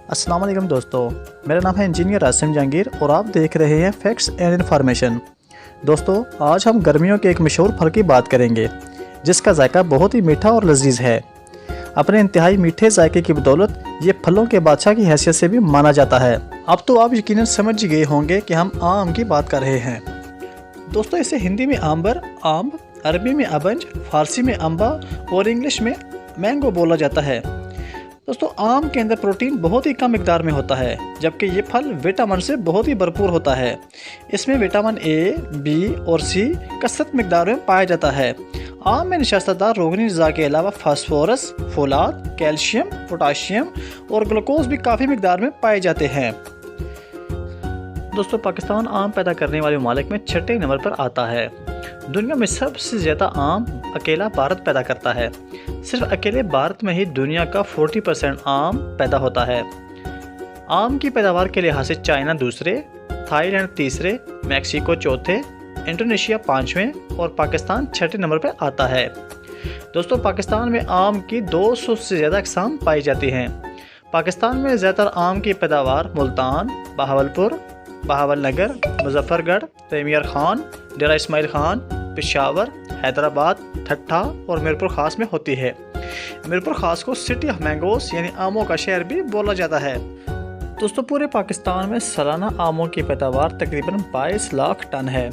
अस्सलाम वालेकुम दोस्तों, मेरा नाम है इंजीनियर आसिम जहांगीर और आप देख रहे हैं फैक्ट्स एंड इन्फॉर्मेशन। दोस्तों, आज हम गर्मियों के एक मशहूर फल की बात करेंगे जिसका जायका बहुत ही मीठा और लजीज है। अपने इंतहाई मीठे जायके की बदौलत ये फलों के बादशाह की हैसियत से भी माना जाता है। अब तो आप यकीनन समझ गए होंगे कि हम आम की बात कर रहे हैं। दोस्तों, इसे हिंदी में आम्बर, आम, अरबी में अबंज, फारसी में अम्बा और इंग्लिश में मैंगो बोला जाता है। दोस्तों, आम के अंदर प्रोटीन बहुत ही कम मिकदार में होता है, जबकि ये फल विटामिन से बहुत ही भरपूर होता है। इसमें विटामिन ए, बी और सी कसरत मिकदार में पाया जाता है। आम में नशास्तदार रोगनी ग़िज़ा के अलावा फास्फोरस, फोलाद, कैल्शियम, पोटाशियम और ग्लूकोज भी काफ़ी मिकदार में पाए जाते हैं। दोस्तों, पाकिस्तान आम पैदा करने वाले ममालिक में छठे नंबर पर आता है। दुनिया में सबसे ज़्यादा आम अकेला भारत पैदा करता है। सिर्फ अकेले भारत में ही दुनिया का 40% आम पैदा होता है। आम की पैदावार के लिहाज से चाइना दूसरे, थाईलैंड तीसरे, मैक्सिको चौथे, इंडोनेशिया पाँचवें और पाकिस्तान छठे नंबर पर आता है। दोस्तों, पाकिस्तान में आम की 200 से ज़्यादा अक़साम पाई जाती हैं। पाकिस्तान में ज़्यादातर आम की पैदावार मुल्तान, बहावलपुर, बहावलनगर, मुजफ्फरगढ़, प्रीमियर खान, डेरा इस्माइल खान, पेशावर, हैदराबाद, ठट्ठा और मीरपुर खास में होती है। मीरपुर खास को सिटी ऑफ मैंगोस यानी आमों का शहर भी बोला जाता है। दोस्तों, पूरे पाकिस्तान में सालाना आमों की पैदावार तकरीबन 22 लाख टन है।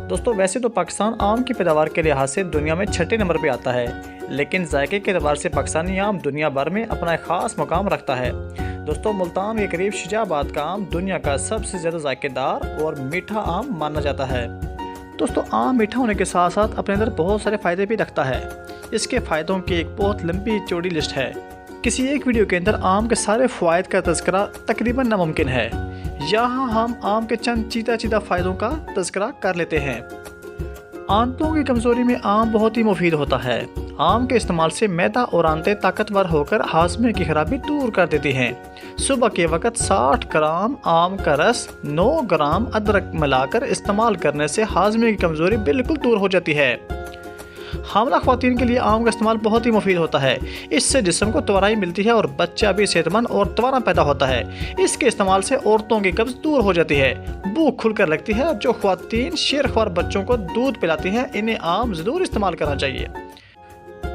दोस्तों, वैसे तो पाकिस्तान आम की पैदावार के लिहाज से दुनिया में छठे नंबर पर आता है, लेकिन जायके के एतबार से पाकिस्तानी आम दुनिया भर में अपना एक ख़ास मुकाम रखता है। दोस्तों, मुल्तान के करीब शुजाबाद का आम दुनिया का सबसे ज़्यादा जायकेदार और मीठा आम माना जाता है। दोस्तों, आम मीठा होने के साथ साथ अपने अंदर बहुत सारे फ़ायदे भी रखता है। इसके फ़ायदों की एक बहुत लंबी चौड़ी लिस्ट है। किसी एक वीडियो के अंदर आम के सारे फ़वाइद का तज़किरा तकरीबन नामुमकिन है। यहाँ हम आम के चंद चीता फ़ायदों का तज़किरा कर लेते हैं। आंतों की कमज़ोरी में आम बहुत ही मुफीद होता है। आम के इस्तेमाल से मैदा और आंतें ताकतवर होकर हाजमे की खराबी दूर कर देती हैं। सुबह के वक्त 60 ग्राम आम का रस 9 ग्राम अदरक मिलाकर इस्तेमाल करने से हाजमे की कमज़ोरी बिल्कुल दूर हो जाती है। हामला ख़वातीन के लिए आम का इस्तेमाल बहुत ही मुफीद होता है। इससे जिस्म को त्वराई मिलती है और बच्चा भी सेहतमंद और तवाना पैदा होता है। इसके इस्तेमाल से औरतों की कब्ज़ दूर हो जाती है, भूख खुलकर लगती है। जो ख़वातीन शेरख्वार बच्चों को दूध पिलाती हैं, इन्हें आम ज़रूर इस्तेमाल करना चाहिए।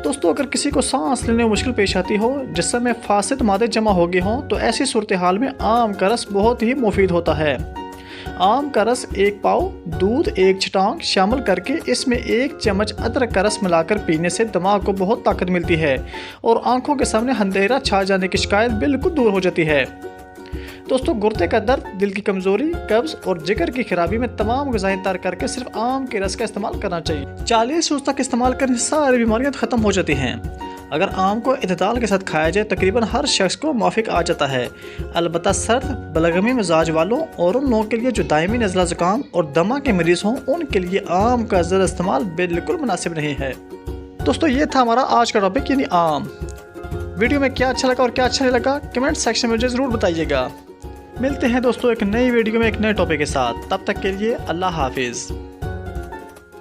दोस्तों, अगर किसी को सांस लेने में मुश्किल पेश आती हो, जिसम में फासिद मादे जमा हो गए हों, तो ऐसी सूरत हाल में आम का रस बहुत ही मुफीद होता है। आम का रस 1 पाव दूध 1 छटांग शामिल करके इसमें 1 चम्मच अदरक का रस मिलाकर पीने से दिमाग को बहुत ताकत मिलती है और आंखों के सामने अंधेरा छा जाने की शिकायत बिल्कुल दूर हो जाती है। दोस्तों, गुर्दे का दर्द, दिल की कमज़ोरी, कब्ज़ और जिगर की खराबी में तमाम ग़िज़ाएं तर्क करके सिर्फ आम के रस का इस्तेमाल करना चाहिए। 40 रोज़ तक इस्तेमाल करने से सारी बीमारियां ख़त्म हो जाती हैं। अगर आम को इत्तेदाल के साथ खाया जाए तकरीबन हर शख्स को माफिक आ जाता है। अलबत्ता सर्द बलगमी मिजाज वालों और उन लोगों के लिए जो दायमी नज़ला ज़ुकाम और दमा के मरीज़ हों, उनके लिए आम का ज़रा इस्तेमाल बिल्कुल मुनासिब नहीं है। दोस्तों, ये था हमारा आज का टॉपिक यानी आम। वीडियो में क्या अच्छा लगा और क्या अच्छा नहीं लगा कमेंट सेक्शन में मुझे ज़रूर बताइएगा। मिलते हैं दोस्तों एक नई वीडियो में एक नए टॉपिक के साथ। तब तक के लिए अल्लाह हाफिज़।